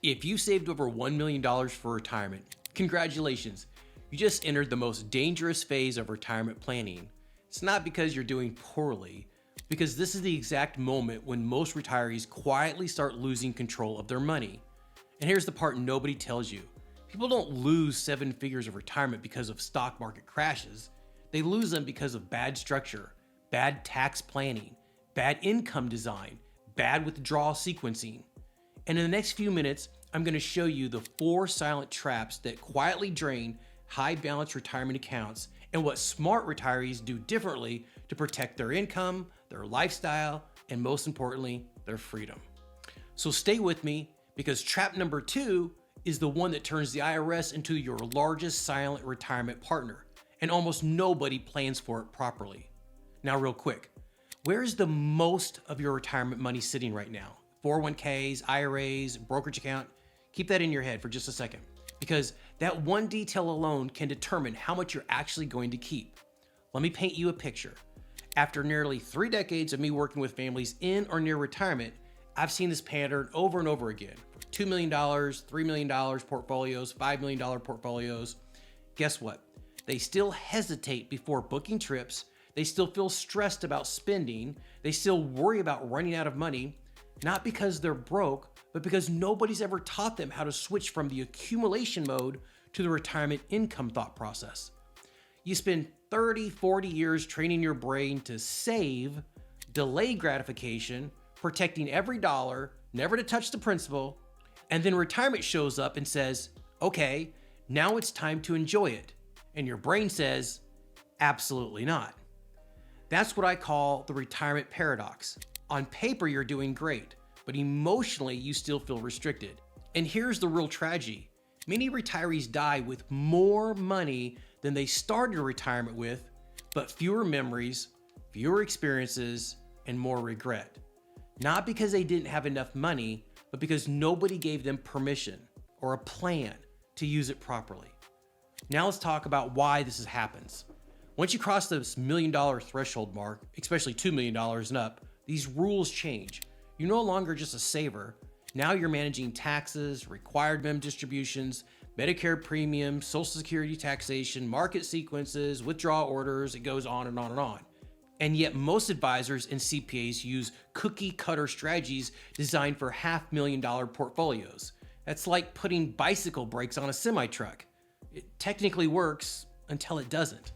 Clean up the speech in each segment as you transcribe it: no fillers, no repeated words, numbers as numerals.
If you saved over $1 million for retirement, congratulations. You just entered the most dangerous phase of retirement planning. It's not because you're doing poorly, because this is the exact moment when most retirees quietly start losing control of their money. And here's the part nobody tells you. People don't lose 7 figures of retirement because of stock market crashes. They lose them because of bad structure, bad tax planning, bad income design, bad withdrawal sequencing. And in the next few minutes, I'm going to show you the 4 silent traps that quietly drain high balance retirement accounts and what smart retirees do differently to protect their income, their lifestyle, and most importantly, their freedom. So stay with me because trap number 2 is the one that turns the IRS into your largest silent retirement partner, and almost nobody plans for it properly. Now, real quick, where is the most of your retirement money sitting right now? 401ks, IRAs, brokerage account? Keep that in your head for just a second, because that one detail alone can determine how much you're actually going to keep. Let me paint you a picture. After nearly 3 decades of me working with families in or near retirement, I've seen this pattern over and over again. For $2 million, $3 million portfolios, $5 million portfolios. Guess what? They still hesitate before booking trips. They still feel stressed about spending. They still worry about running out of money, not because they're broke, but because nobody's ever taught them how to switch from the accumulation mode to the retirement income thought process. You spend 30, 40 years training your brain to save, delay gratification, protecting every dollar, never to touch the principal, and then retirement shows up and says, okay, now it's time to enjoy it. And your brain says, absolutely not. That's what I call the retirement paradox. On paper, you're doing great, but emotionally, you still feel restricted. And here's the real tragedy. Many retirees die with more money than they started retirement with, but fewer memories, fewer experiences, and more regret. Not because they didn't have enough money, but because nobody gave them permission or a plan to use it properly. Now let's talk about why this happens. Once you cross this $1 million threshold mark, especially $2 million and up, these rules change. You're no longer just a saver. Now you're managing taxes, required minimum distributions, Medicare premiums, Social Security taxation, market sequences, withdrawal orders, it goes on and on and on. And yet most advisors and CPAs use cookie cutter strategies designed for $500,000 portfolios. That's like putting bicycle brakes on a semi-truck. It technically works until it doesn't.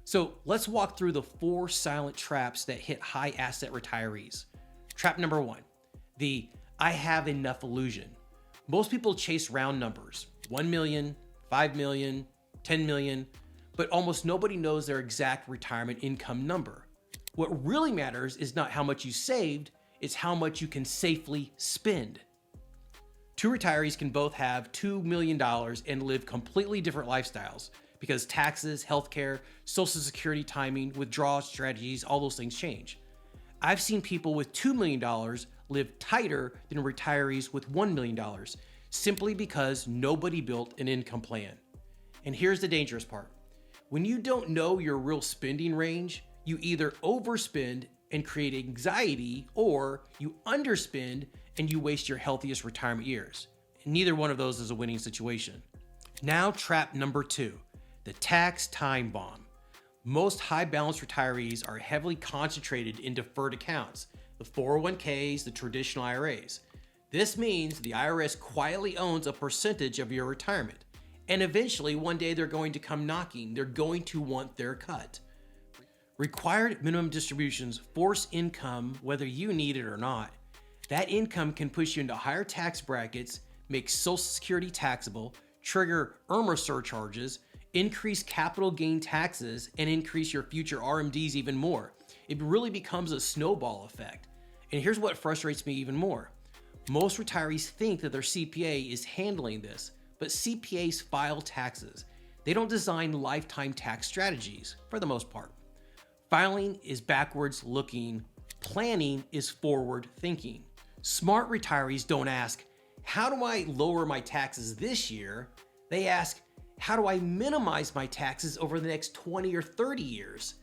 So let's walk through the 4 silent traps that hit high asset retirees. Trap number 1, the I have enough illusion. Most people chase round numbers, 1 million, 5 million, 10 million, but almost nobody knows their exact retirement income number. What really matters is not how much you saved, it's how much you can safely spend. 2 retirees can both have $2 million and live completely different lifestyles because taxes, healthcare, Social Security timing, withdrawal strategies, all those things change. I've seen people with $2 million live tighter than retirees with $1 million, simply because nobody built an income plan. And here's the dangerous part. When you don't know your real spending range, you either overspend and create anxiety, or you underspend and you waste your healthiest retirement years. And neither one of those is a winning situation. Now, trap number 2, the tax time bomb. Most high balance retirees are heavily concentrated in deferred accounts, the 401ks, the traditional IRAs. This means the IRS quietly owns a percentage of your retirement. And eventually, one day they're going to come knocking. They're going to want their cut. Required minimum distributions force income whether you need it or not. That income can push you into higher tax brackets, make Social Security taxable, trigger IRMA surcharges, increase capital gain taxes, and increase your future RMDs even more. It really becomes a snowball effect. And here's what frustrates me even more. Most retirees think that their CPA is handling this, but CPAs file taxes. They don't design lifetime tax strategies, for the most part. Filing is backwards looking, planning is forward thinking. Smart retirees don't ask, how do I lower my taxes this year? They ask, how do I minimize my taxes over the next 20 or 30 years?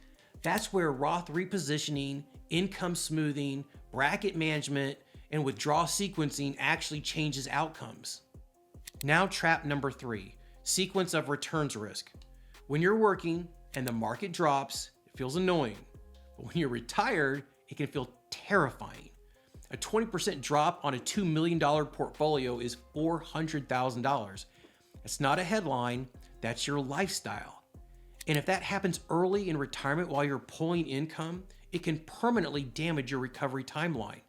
That's where Roth repositioning, income smoothing, bracket management, and withdrawal sequencing actually changes outcomes. Now trap number 3, sequence of returns risk. When you're working and the market drops, it feels annoying. But when you're retired, it can feel terrifying. A 20% drop on a $2 million portfolio is $400,000. That's not a headline, that's your lifestyle. And if that happens early in retirement while you're pulling income, it can permanently damage your recovery timeline.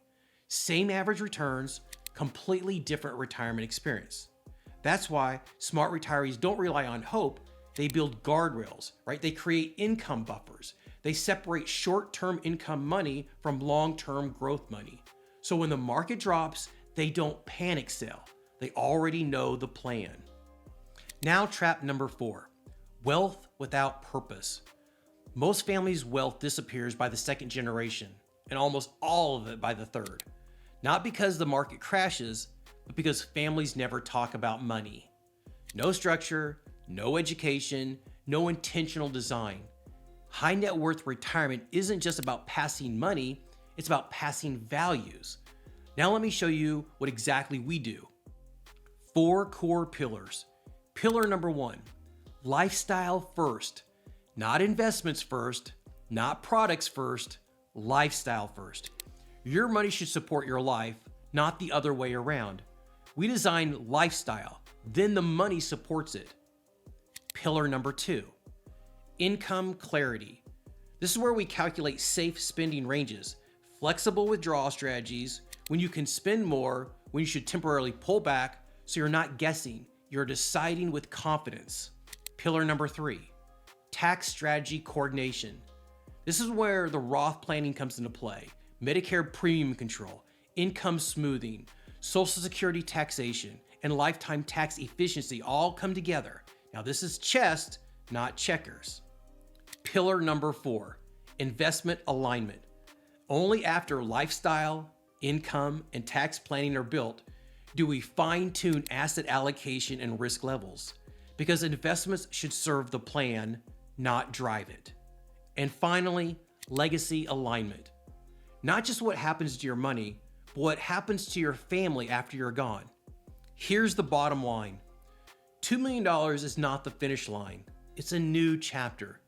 Same average returns, completely different retirement experience. That's why smart retirees don't rely on hope, they build guardrails, right? They create income buffers. They separate short-term income money from long-term growth money. So when the market drops, they don't panic sell. They already know the plan. Now trap number 4, wealth without purpose. Most families' wealth disappears by the second generation, and almost all of it by the third. Not because the market crashes, but because families never talk about money. No structure, no education, no intentional design. High net worth retirement isn't just about passing money, it's about passing values. Now let me show you what exactly we do. 4 core pillars. Pillar number 1, lifestyle first. Not investments first, not products first, lifestyle first. Your money should support your life, not the other way around. We design lifestyle, then the money supports it. Pillar number 2, income clarity. This is where we calculate safe spending ranges, flexible withdrawal strategies, when you can spend more, when you should temporarily pull back, so you're not guessing, you're deciding with confidence. Pillar number 3, tax strategy coordination. This is where the Roth planning comes into play. Medicare premium control, income smoothing, Social Security taxation, and lifetime tax efficiency all come together. Now this is chess, not checkers. Pillar number 4, investment alignment. Only after lifestyle, income, and tax planning are built do we fine-tune asset allocation and risk levels, because investments should serve the plan, not drive it. And finally, legacy alignment. Not just what happens to your money, but what happens to your family after you're gone. Here's the bottom line. $2 million is not the finish line. It's a new chapter.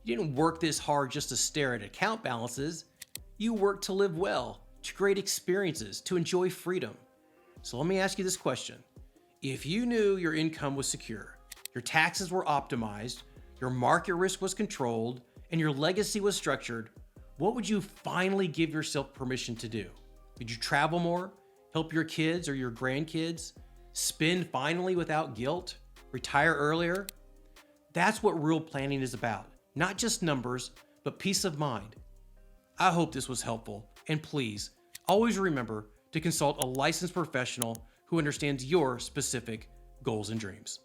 You didn't work this hard just to stare at account balances. You worked to live well, to create experiences, to enjoy freedom. So let me ask you this question. If you knew your income was secure, your taxes were optimized, your market risk was controlled, and your legacy was structured, what would you finally give yourself permission to do? Would you travel more, help your kids or your grandkids, spend finally without guilt, retire earlier? That's what real planning is about. Not just numbers, but peace of mind. I hope this was helpful, and please, always remember to consult a licensed professional who understands your specific goals and dreams.